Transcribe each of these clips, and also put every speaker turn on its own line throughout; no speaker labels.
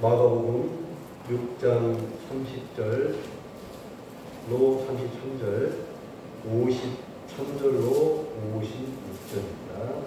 마가복음 6장 30절, 로 33절, 53절로 56절입니다.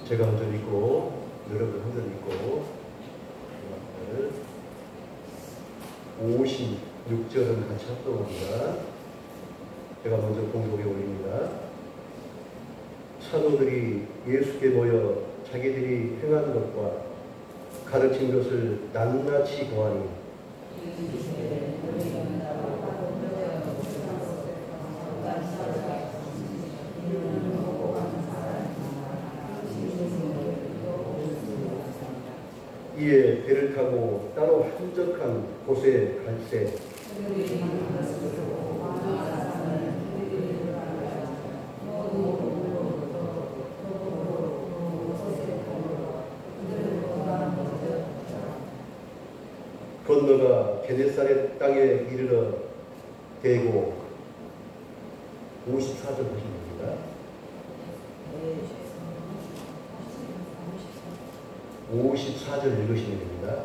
제가 먼저 읽고 여러분 한 절 읽고 56절은 같이 합동합니다. 제가 먼저 공독에 올립니다. 사도들이 예수께 모여 자기들이 행한 것과 가르친 것을 낱낱이 고하니 이에 배를 타고 따로 한적한 곳에 갈새 건너가 게네사렛 땅에 이르러 대고 54절 보십니다. 54절 읽으시면 됩니다.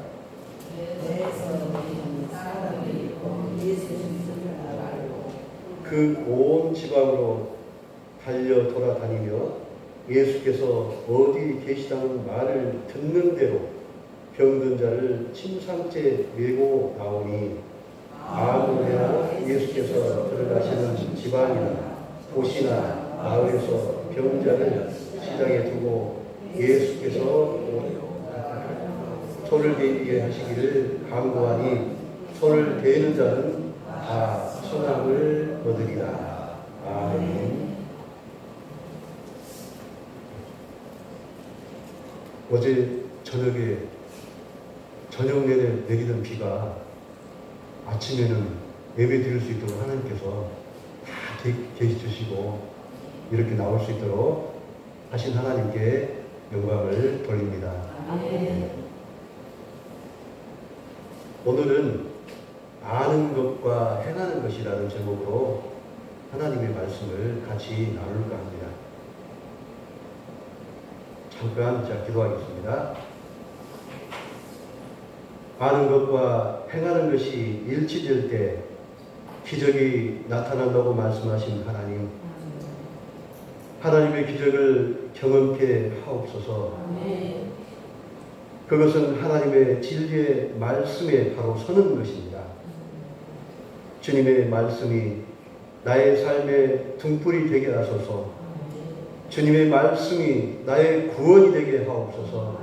그 온 지방으로 달려 돌아다니며 예수께서 어디 계시다는 말을 듣는 대로 병든 자를 침상째 메고 나오니 아무데나 예수께서 들어가시는 지방이나 도시나 마을에서 병자를 시장에 두고 예수께서 손을 대게 하시기를 간구하니 손을 대는 자는 다 선함을 얻으리라. 아멘. 어제 저녁에 저녁 내내 내리던 비가 아침에는 예배 드릴 수 있도록 하나님께서 다 계시 주시고 이렇게 나올 수 있도록 하신 하나님께 영광을 돌립니다. 아멘. 오늘은 아는 것과 행하는 것이라는 제목으로 하나님의 말씀을 같이 나눌까 합니다. 잠깐 제가 기도하겠습니다. 아는 것과 행하는 것이 일치될 때 기적이 나타난다고 말씀하신 하나님, 하나님의 기적을 경험케 하옵소서. 그것은 하나님의 진리의 말씀에 바로 서는 것입니다. 주님의 말씀이 나의 삶의 등불이 되게 하소서. 주님의 말씀이 나의 구원이 되게 하옵소서.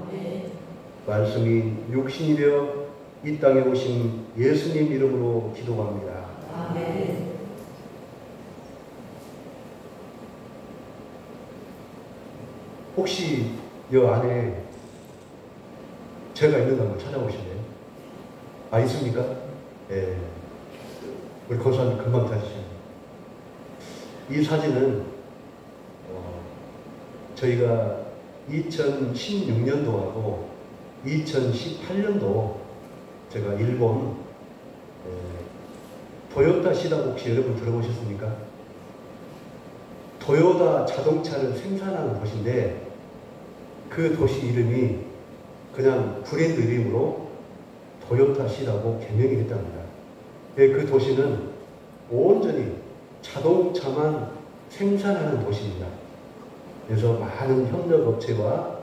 말씀이 육신이 되어 이 땅에 오신 예수님 이름으로 기도합니다. 아멘. 혹시 이 안에 제가 있는가 한번 찾아보실래요? 아, 있습니까? 예. 우리 권사님 금방 찾으시죠. 이 사진은 저희가 2016년도하고 2018년도 제가 일본 도요타 시다 혹시 여러분 들어보셨습니까? 도요타 자동차를 생산하는 도시인데 그 도시 이름이 그냥 브랜드 이름으로 도요타 시라고 개명이 됐답니다. 그 도시는 온전히 자동차만 생산하는 도시입니다. 그래서 많은 협력업체와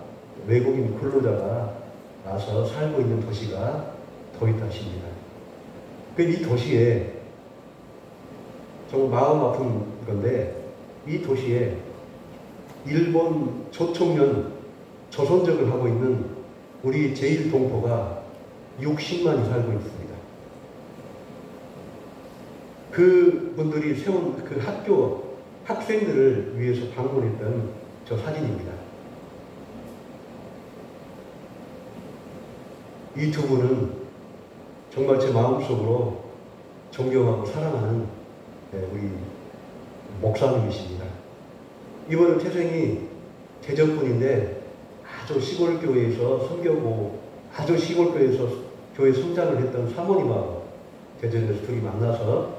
외국인 근로자가 와서 살고 있는 도시가 도요타시입니다. 이 도시에 정말 마음 아픈 건데 이 도시에 일본 조총련 조선적을 하고 있는 우리 제1동포가 60만이 살고 있습니다. 그 분들이 세운 그 학교 학생들을 위해서 방문했던 저 사진입니다. 이 두 분은 정말 제 마음속으로 존경하고 사랑하는 우리 목사님이십니다. 이분은 태생이 대전분인데 아주 시골 교회에서 섬겨고 아주 시골 교회에서 교회 성장을 했던 사모님하고 대전에서 둘이 만나서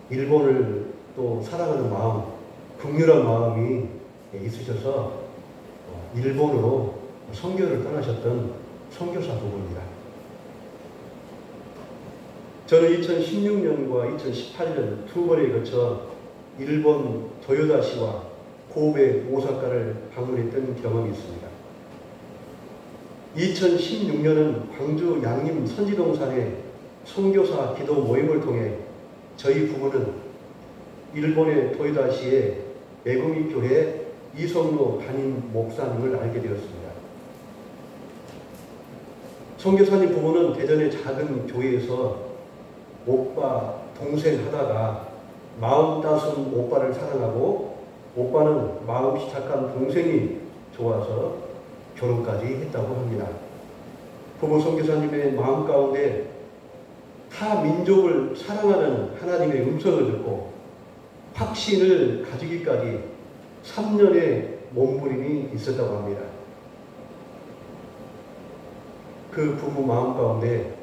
일본을 또 사랑하는 마음, 긍휼한 마음이 있으셔서 일본으로 선교를 떠나셨던 선교사 부부입니다. 저는 2016년과 2018년 두 번에 거쳐 일본 도요다시와 고베, 오사카를 방문했던 경험이 있습니다. 2016년은 광주 양림 선지동산의 선교사 기도 모임을 통해 저희 부부는 일본의 도요다시의 메구미 교회 이성로 담임 목사님을 알게 되었습니다. 선교사님 부부는 대전의 작은 교회에서 오빠, 동생 하다가 마음 따스운 오빠를 사랑하고 오빠는 마음씨 착한 동생이 좋아서 결혼까지 했다고 합니다. 부부 선교사님의 마음 가운데 타 민족을 사랑하는 하나님의 음성을 듣고 확신을 가지기까지 3년의 몸부림이 있었다고 합니다. 그 부부 마음 가운데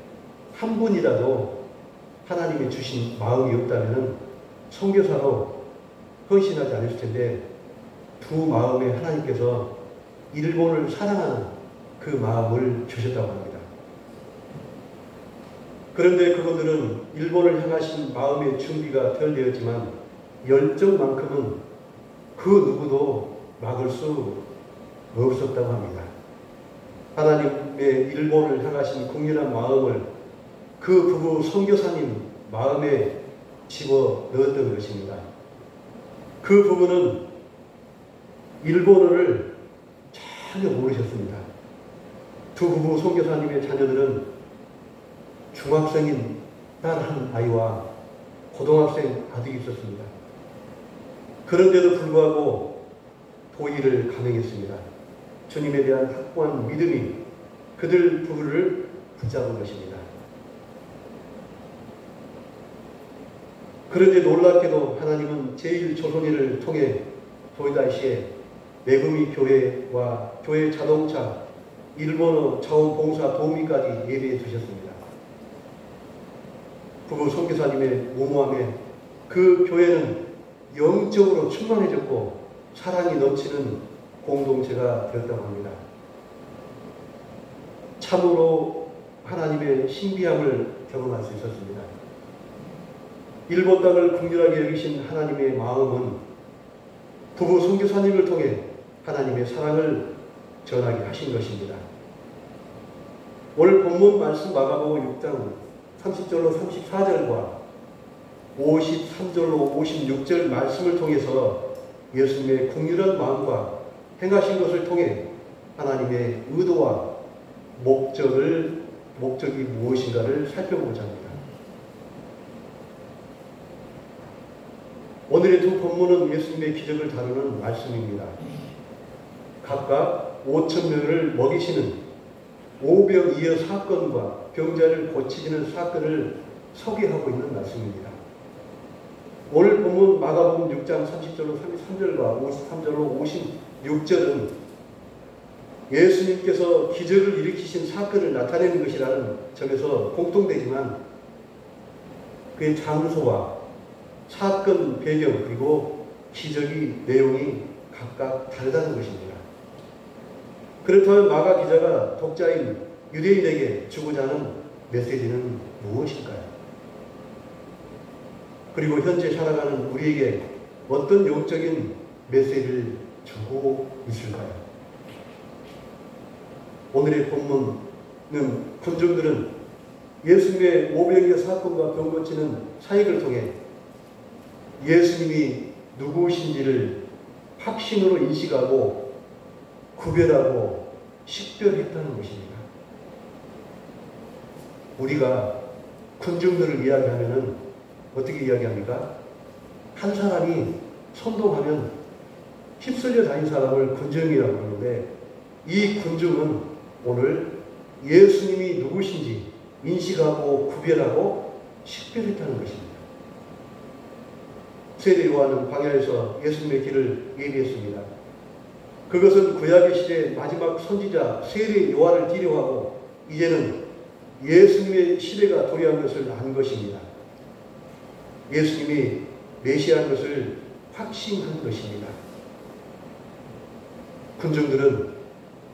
한 분이라도 하나님이 주신 마음이 없다면 선교사로 헌신하지 않았을 텐데 두 마음에 하나님께서 일본을 사랑하는 그 마음을 주셨다고 합니다. 그런데 그분들은 일본을 향하신 마음의 준비가 덜 되었지만 열정만큼은 그 누구도 막을 수 없었다고 합니다. 하나님의 일본을 향하신 국민한 마음을 그 부부 선교사님 마음에 집어 넣었던 것입니다. 그 부부는 일본어를 전혀 모르셨습니다. 두 부부 선교사님의 자녀들은 중학생인 딸 한 아이와 고등학생 아들이 있었습니다. 그런데도 불구하고 도의를 감행했습니다. 주님에 대한 확고한 믿음이 그들 부부를 붙잡은 것입니다. 그런데 놀랍게도 하나님은 제1조선인을 통해 도요다시에 메구미 교회와 교회 자동차, 일본어 자원봉사 도우미까지 예배해 주셨습니다. 부부 선교사님의 무모함에 그 교회는 영적으로 충만해졌고 사랑이 넘치는 공동체가 되었다고 합니다. 참으로 하나님의 신비함을 경험할 수 있었습니다. 일본 땅을 긍휼하게 여기신 하나님의 마음은 부부 선교사님을 통해 하나님의 사랑을 전하게 하신 것입니다. 오늘 본문 말씀 마가복음 6장 30절로 34절과 53절로 56절 말씀을 통해서 예수님의 긍휼한 마음과 행하신 것을 통해 하나님의 의도와 목적이 무엇인가를 살펴보고자 합니다. 오늘의 두 본문은 예수님의 기적을 다루는 말씀입니다. 각각 5,000명을 먹이시는 오병이어 사건과 병자를 고치시는 사건을 소개하고 있는 말씀입니다. 오늘 본문 마가복음 6장 30절로 33절과 53절로 56절은 예수님께서 기적을 일으키신 사건을 나타내는 것이라는 점에서 공통되지만 그의 장소와 사건 배경 그리고 기적의 내용이 각각 다르다는 것입니다. 그렇다면 마가 기자가 독자인 유대인에게 주고자 하는 메시지는 무엇일까요? 그리고 현재 살아가는 우리에게 어떤 영적인 메시지를 주고 있을까요? 오늘의 본문은 군중들은 예수님의 오병이어 사건과 병 고치는 사역을 통해 예수님이 누구신지를 확신으로 인식하고 구별하고 식별했다는 것입니다. 우리가 군중들을 이야기하면은 어떻게 이야기합니까? 한 사람이 선동하면 휩쓸려 다닌 사람을 군중이라고 하는데 이 군중은 오늘 예수님이 누구신지 인식하고 구별하고 식별했다는 것입니다. 세례 요한은 광야에서 예수님의 길을 예비했습니다. 그것은 구약의 시대의 마지막 선지자 세례 요한을 뒤로하고 이제는 예수님의 시대가 도래한 것을 안 것입니다. 예수님이 메시아인 것을 확신한 것입니다. 군중들은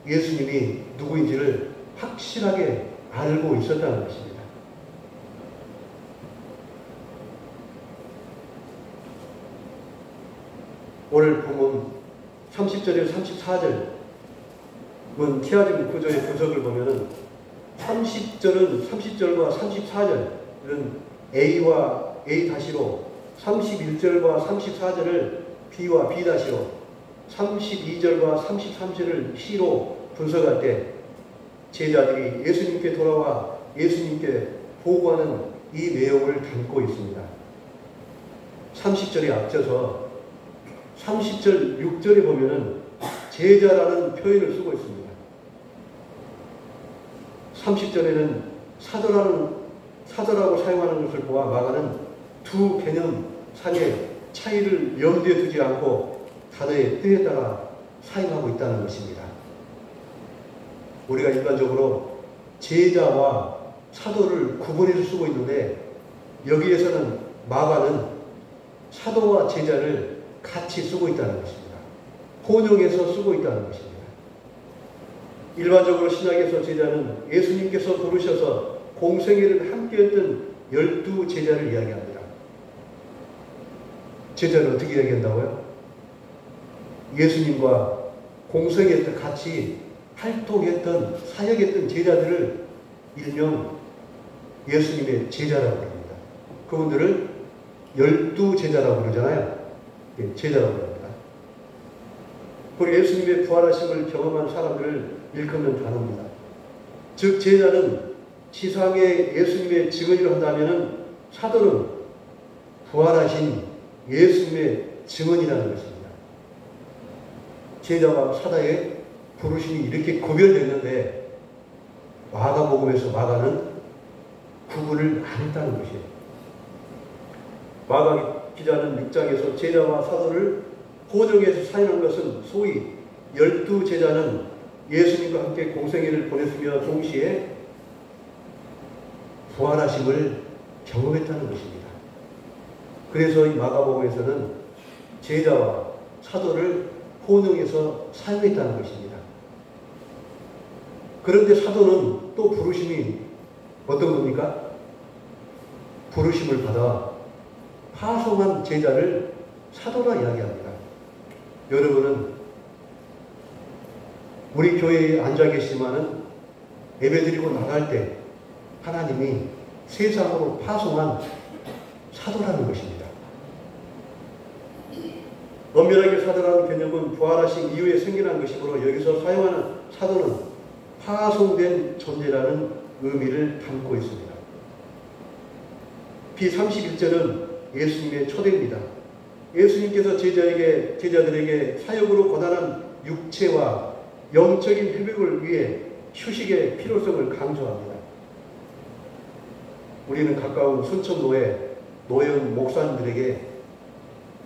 예수님이 누구인지를 확실하게 알고 있었다는 것입니다. 오늘 보면 30절에 34절 티아즘 구조의 분석을 보면은 30절과 34절은 A와 A-로 31절과 34절을 B와 B-로 32절과 33절을 C로 분석할 때 제자들이 예수님께 돌아와 예수님께 보고하는 이 내용을 담고 있습니다. 30절에 앞서서 30절, 6절에 보면은 제자라는 표현을 쓰고 있습니다. 30절에는 사도라고 사용하는 것을 보아 마가는 두 개념 사이의 차이를 염두에 두지 않고 단어의 뜻에 따라 사용하고 있다는 것입니다. 우리가 일반적으로 제자와 사도를 구분해서 쓰고 있는데 여기에서는 마가는 사도와 제자를 같이 쓰고 있다는 것입니다. 혼용해서 쓰고 있다는 것입니다. 일반적으로 신약에서 제자는 예수님께서 부르셔서 공생애를 함께했던 12제자를 이야기합니다. 제자는 어떻게 이야기한다고요? 예수님과 공생애했던 같이 활동했던 사역했던 제자들을 일명 예수님의 제자라고 합니다. 그분들을 12제자라고 그러잖아요. 제자라고 합니다. 그리고 예수님의 부활하심을 경험한 사람들을 일컫는 단어입니다. 즉 제자는 지상에 예수님의 증언이라 한다면 사도는 부활하신 예수님의 증언이라는 것입니다. 제자와 사도의 부르심이 이렇게 구별됐는데 마가복음에서 마가는 구분을 안 했다는 것이에요. 마가 기자는 6장에서 제자와 사도를 혼용해서 사용한 것은 소위 12제자는 예수님과 함께 공생애를 보냈으며 동시에 부활하심을 경험했다는 것입니다. 그래서 이 마가복음에서는 제자와 사도를 혼용해서 사용했다는 것입니다. 그런데 사도는 또 부르심이 어떤 겁니까? 부르심을 받아 파송한 제자를 사도라 이야기합니다. 여러분은 우리 교회에 앉아 계시지만은 예배드리고 나갈 때 하나님이 세상으로 파송한 사도라는 것입니다. 엄밀하게 사도라는 개념은 부활하신 이후에 생겨난 것이므로 여기서 사용하는 사도는 파송된 존재라는 의미를 담고 있습니다. B31절은 예수님의 초대입니다. 예수님께서 제자들에게 사역으로 고단한 육체와 영적인 회복을 위해 휴식의 필요성을 강조합니다. 우리는 가까운 순천노회 노현 목사님들에게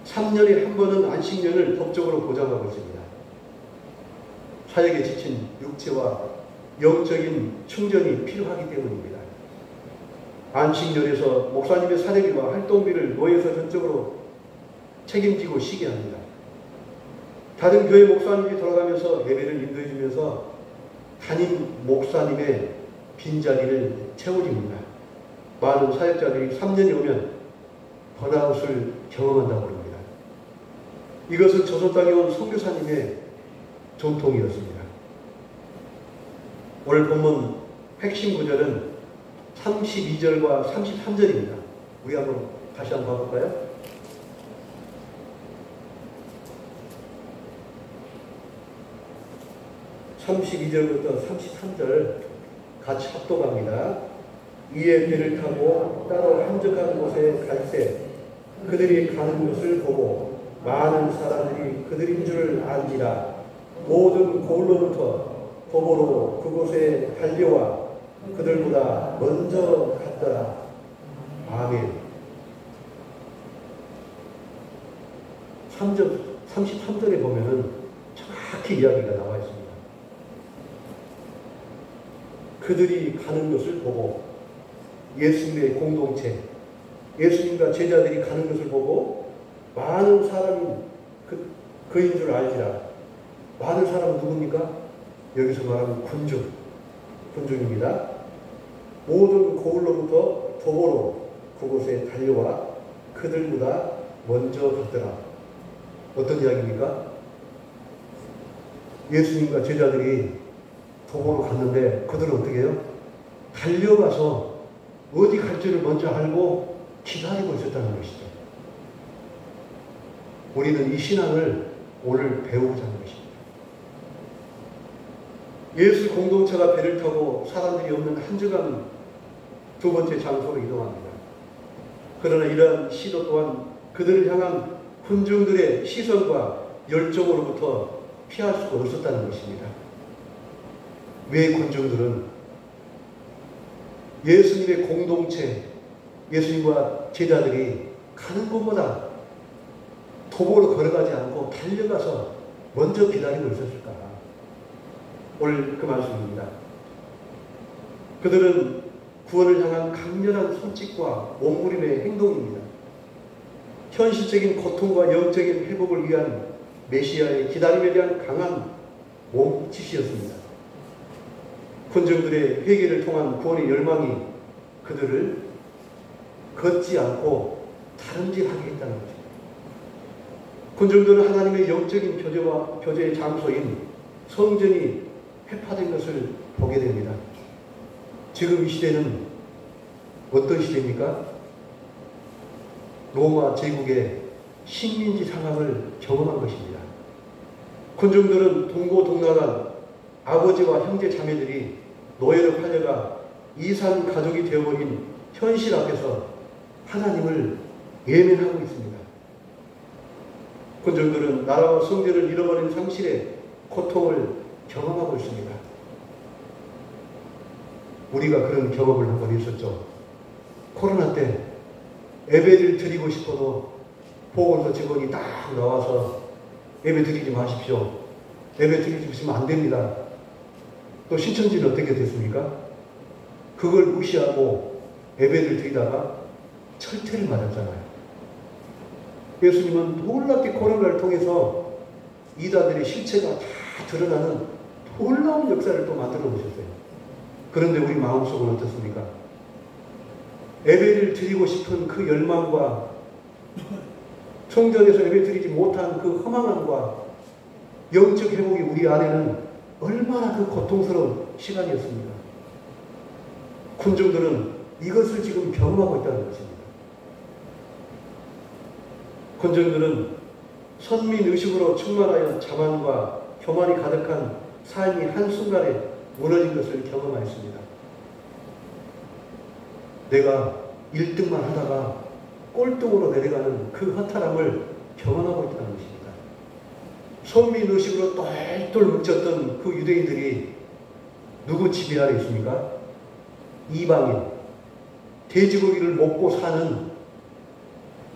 3년에 한 번은 안식년을 법적으로 보장하고 있습니다. 사역에 지친 육체와 영적인 충전이 필요하기 때문입니다. 안식년에서 목사님의 사례비와 활동비를 노예에서 전적으로 책임지고 쉬게 합니다. 다른 교회 목사님이 돌아가면서 예배를 인도해 주면서 담임 목사님의 빈자리를 채워줍니다. 많은 사역자들이 3년이 오면 번아웃을 경험한다고 합니다. 이것은 조선 땅에 온 선교사님의 전통이었습니다. 오늘 본문 핵심 구절은 32절과 33절입니다. 우리 한번 다시 한번 봐볼까요? (32절부터) 33절 같이 합독합니다. 이에 배를 타고 따로 한적한 곳에 갈새 그들이 가는 것을 보고 많은 사람들이 그들인 줄 안지라. 모든 고을로부터 도보로 그곳에 달려와 그들보다 먼저 갔더라. 아멘. 33절에 보면은 참 정확히 이야기가 나와 있습니다. 그들이 가는 것을 보고 예수님의 공동체, 예수님과 제자들이 가는 것을 보고 많은 사람이 그인 줄 알지라. 많은 사람은 누굽니까? 여기서 말하는 군중입니다. 모든 고을로부터 도보로 그곳에 달려와 그들보다 먼저 갔더라. 어떤 이야기입니까? 예수님과 제자들이 도보로 갔는데 그들은 어떻게 해요? 달려가서 어디 갈지를 먼저 알고 기다리고 있었다는 것이죠. 우리는 이 신앙을 오늘 배우자는 것입니다. 예수 공동체가 배를 타고 사람들이 없는 한적한 두 번째 장소로 이동합니다. 그러나 이러한 시도 또한 그들을 향한 군중들의 시선과 열정으로부터 피할 수가 없었다는 것입니다. 왜 군중들은 예수님의 공동체, 예수님과 제자들이 가는 곳마다 도보로 걸어가지 않고 달려가서 먼저 기다리고 있었을까? 오늘 그 말씀입니다. 그들은 구원을 향한 강렬한 손짓과 몸부림의 행동입니다. 현실적인 고통과 영적인 회복을 위한 메시아의 기다림에 대한 강한 몸짓이었습니다. 군중들의 회개를 통한 구원의 열망이 그들을 걷지 않고 다름질하게 했다는 것입니다. 군중들은 하나님의 영적인 교제의 장소인 성전이 회파된 것을 보게 됩니다. 지금 이 시대는 어떤 시대입니까? 로마 제국의 식민지 상황을 경험한 것입니다. 군중들은 동고동락한 아버지와 형제 자매들이 노예로 팔려가 이산 가족이 되어버린 현실 앞에서 하나님을 예면하고 있습니다. 군중들은 나라와 성전을 잃어버린 상실의 고통을 경험하고 있습니다. 우리가 그런 경험을 한번 했었죠. 코로나 때 예배를 드리고 싶어도 보건소 직원이 딱 나와서 예배 드리지 마십시오. 예배 드리시면 안 됩니다. 또 신천지는 어떻게 됐습니까? 그걸 무시하고 예배를 드리다가 철퇴를 맞았잖아요. 예수님은 놀랍게 코로나를 통해서 이단들의 실체가 다 드러나는 놀라운 역사를 또 만들어 보셨어요. 그런데 우리 마음속은 어떻습니까? 예배를 드리고 싶은 그 열망과 성전에서 예배 드리지 못한 그 허망함과 영적 회복이 우리 안에는 얼마나 그 고통스러운 시간이었습니까? 군중들은 이것을 지금 경험하고 있다는 것입니다. 군중들은 선민의식으로 충만하여 자만과 교만이 가득한 삶이 한순간에 무너진 것을 경험하였습니다. 내가 1등만 하다가 꼴등으로 내려가는 그 허탈함을 경험하고 있다는 것입니다. 선민의식으로 똘똘 뭉쳤던 그 유대인들이 누구 지배 아래 있습니까? 이방인, 돼지고기를 먹고 사는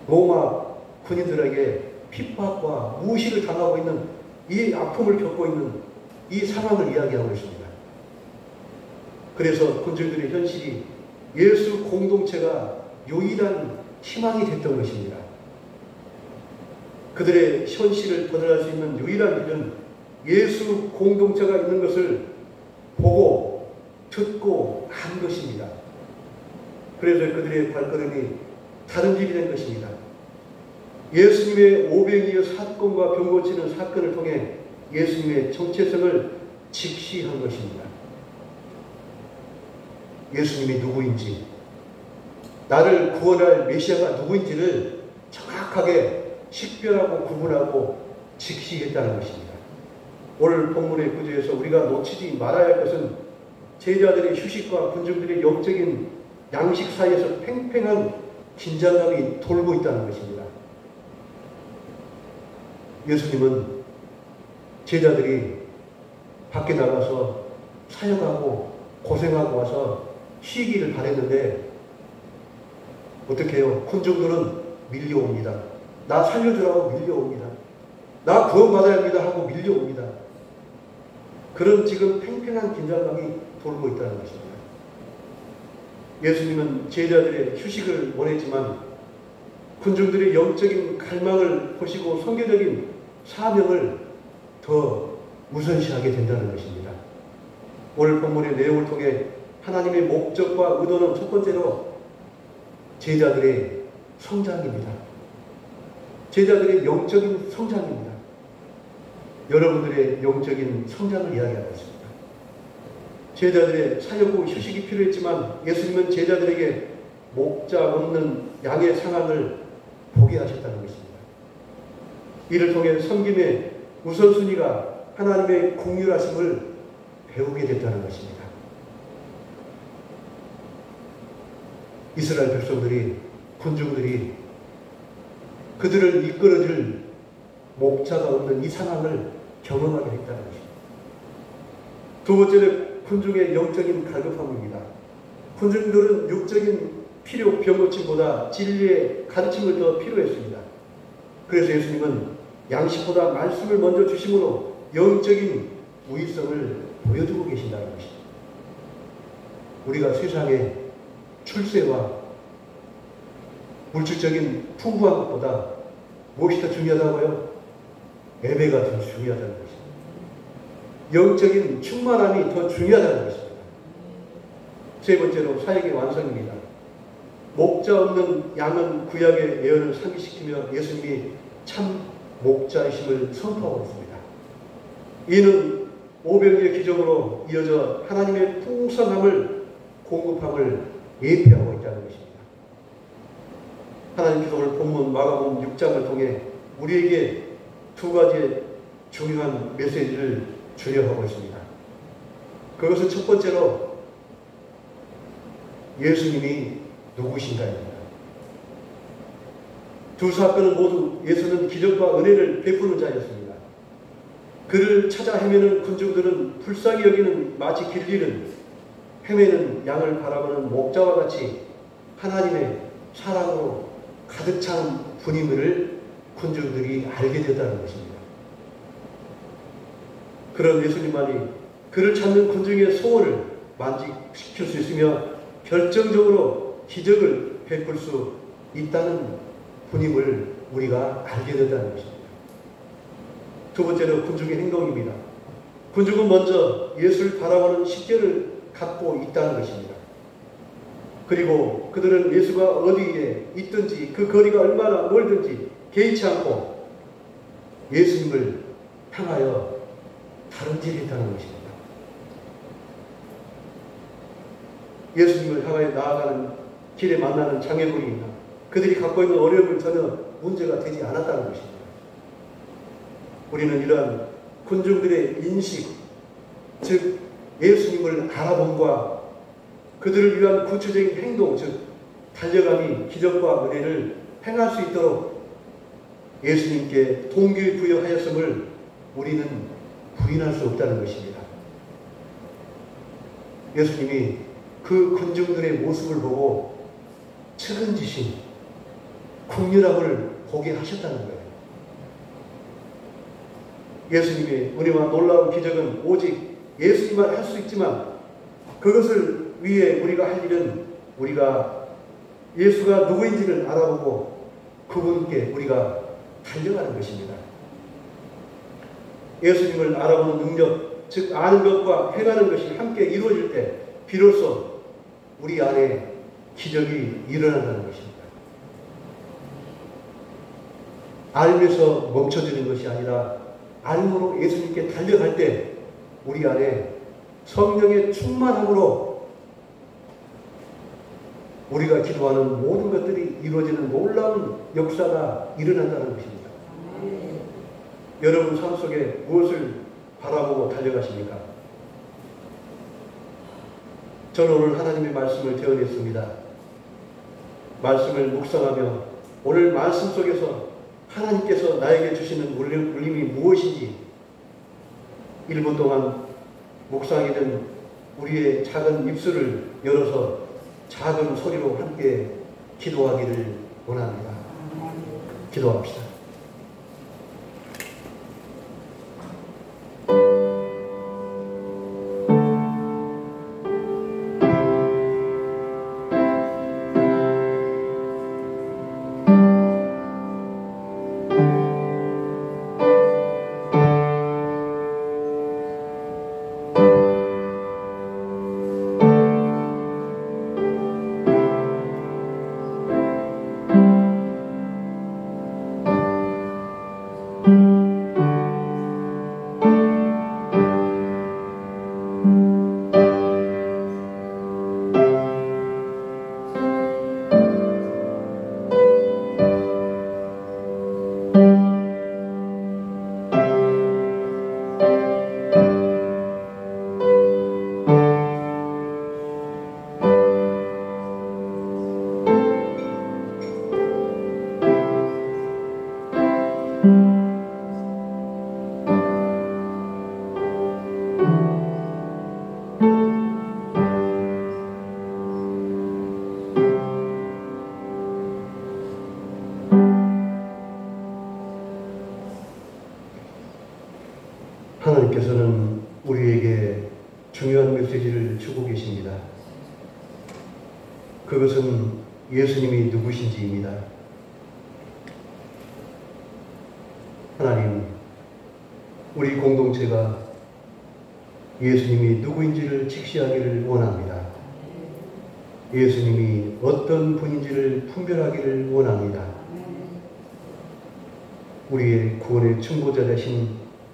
로마 군인들에게 핍박과 무시를 당하고 있는 이 아픔을 겪고 있는 이 상황을 이야기하고 있습니다. 그래서 군중들의 현실이 예수 공동체가 유일한 희망이 됐던 것입니다. 그들의 현실을 벗어날 수 있는 유일한 길은 예수 공동체가 있는 것을 보고 듣고 한 것입니다. 그래서 그들의 발걸음이 다른 길이 된 것입니다. 예수님의 오병이어 사건과 병 고치는 사건을 통해 예수님의 정체성을 직시한 것입니다. 예수님이 누구인지, 나를 구원할 메시아가 누구인지를 정확하게 식별하고 구분하고 직시했다는 것입니다. 오늘 본문의 구절에서 우리가 놓치지 말아야 할 것은 제자들의 휴식과 군중들의 영적인 양식 사이에서 팽팽한 긴장감이 돌고 있다는 것입니다. 예수님은 제자들이 밖에 나가서 사역하고 고생하고 와서 쉬기를 바랬는데 어떻게 해요? 군중들은 밀려옵니다. 나 살려주라고 밀려옵니다. 나 구원받아야 합니다 하고 밀려옵니다. 그런 지금 팽팽한 긴장감이 돌고 있다는 것입니다. 예수님은 제자들의 휴식을 원했지만 군중들의 영적인 갈망을 보시고 선교적인 사명을 더 우선시하게 된다는 것입니다. 오늘 본문의 내용을 통해 하나님의 목적과 의도는 첫 번째로 제자들의 성장입니다. 제자들의 영적인 성장입니다. 여러분들의 영적인 성장을 이야기하고 있습니다. 제자들의 사역 후 휴식이 필요했지만 예수님은 제자들에게 목자 없는 양의 상황을 보게 하셨다는 것입니다. 이를 통해 섬김의 우선순위가 하나님의 긍휼하심을 배우게 됐다는 것입니다. 이스라엘 백성들이, 군중들이 그들을 이끌어줄 목자가 없는 이 상황을 경험하게 했다는 것입니다. 두 번째는 군중의 영적인 갈급함입니다. 군중들은 육적인 필요 병고침보다 진리의 가르침을 더 필요했습니다. 그래서 예수님은 양식보다 말씀을 먼저 주심으로 영적인 우위성을 보여주고 계신다는 것입니다. 우리가 세상에 출세와 물질적인 풍부한 것보다 무엇이 더 중요하다고요? 예배가 더 중요하다는 것입니다. 영적인 충만함이 더 중요하다는 것입니다. 세 번째로 사역의 완성입니다. 목자 없는 양은 구약의 예언을 상기시키며 예수님이 참 목자이심을 선포하고 있습니다. 이는 오병이의 기적으로 이어져 하나님의 풍성함을 공급함을 예표하고 있다는 것입니다. 하나님 기도를 본문 마가복음 6장을 통해 우리에게 두 가지의 중요한 메시지를 주려 하고 있습니다. 그것은 첫 번째로 예수님이 누구신가입니다. 두 사건은 모두 예수는 기적과 은혜를 베푸는 자였습니다. 그를 찾아 헤매는 군중들은 불쌍히 여기는 마치 길 잃은 헤매는 양을 바라보는 목자와 같이 하나님의 사랑으로 가득 찬 분임을 군중들이 알게 되었다는 것입니다. 그런 예수님만이 그를 찾는 군중의 소원을 만족시킬 수 있으며 결정적으로 기적을 베풀 수 있다는 분임을 우리가 알게 된다는 것입니다. 두 번째로 군중의 행동입니다. 군중은 먼저 예수를 바라보는 식견을 갖고 있다는 것입니다. 그리고 그들은 예수가 어디에 있든지 그 거리가 얼마나 멀든지 개의치 않고 예수님을 향하여 다름질했다는 것입니다. 예수님을 향하여 나아가는 길에 만나는 장애물이나 그들이 갖고 있는 어려움을 전혀 문제가 되지 않았다는 것입니다. 우리는 이러한 군중들의 인식, 즉 예수님을 알아봄과 그들을 위한 구체적인 행동, 즉 달려감이 기적과 은혜를 행할 수 있도록 예수님께 동기 부여하였음을 우리는 부인할 수 없다는 것입니다. 예수님이 그 군중들의 모습을 보고 측은지심, 긍휼함을 보게 하셨다는 거예요. 예수님의 은혜와 놀라운 기적은 오직 예수님만 할 수 있지만 그것을 위해 우리가 할 일은 우리가 예수가 누구인지를 알아보고 그분께 우리가 달려가는 것입니다. 예수님을 알아보는 능력, 즉 아는 것과 행하는 것이 함께 이루어질 때 비로소 우리 안에 기적이 일어난다는 것입니다. 알면서 멈춰지는 것이 아니라 알므로 예수님께 달려갈 때 우리 안에 성령의 충만함으로 우리가 기도하는 모든 것들이 이루어지는 놀라운 역사가 일어난다는 것입니다. 여러분 삶 속에 무엇을 바라보고 달려가십니까? 저는 오늘 하나님의 말씀을 되어냈습니다. 말씀을 묵상하며 오늘 말씀 속에서 하나님께서 나에게 주시는 울림이 무엇인지 1분 동안 묵상하게 된 우리의 작은 입술을 열어서 작은 소리로 함께 기도하기를 원합니다. 기도합시다. 하나님께서는 우리에게 중요한 메시지를 주고 계십니다. 그것은 예수님이 누구신지입니다. 하나님, 우리 공동체가 예수님이 누구인지를 직시하기를 원합니다. 예수님이 어떤 분인지를 분별하기를 원합니다. 우리의 구원의 충고자 되신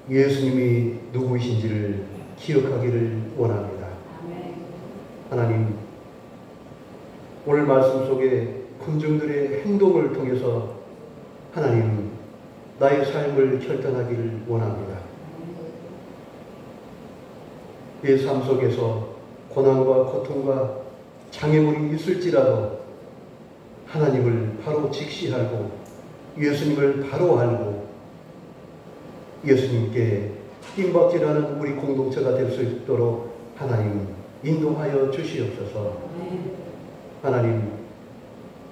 예수님이 누구이신지를 기억하기를 원합니다. 하나님, 오늘 말씀 속에 군중들의 행동을 통해서 하나님, 나의 삶을 결단하기를 원합니다. 내 삶 속에서 고난과 고통과 장애물이 있을지라도 하나님을 바로 직시하고 예수님을 바로 알고 예수님께 힘받지라는 우리 공동체가 될 수 있도록 하나님 인도하여 주시옵소서. 하나님,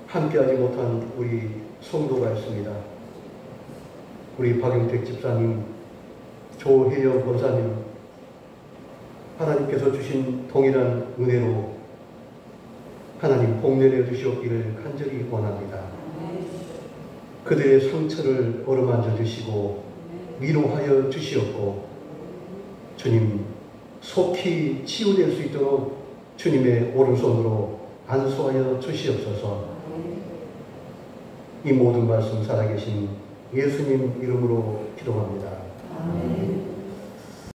함께하지 못한 우리 성도가 있습니다. 우리 박영택 집사님, 조혜영 권사님, 하나님께서 주신 동일한 은혜로 하나님 복내려 주시옵기를 간절히 원합니다. 그들의 상처를 어루만져 주시고 위로하여 주시옵고 주님 속히 치유될 수 있도록 주님의 오른손으로 안수하여 주시옵소서. 이 모든 말씀 살아계신 예수님 이름으로 기도합니다. 아멘.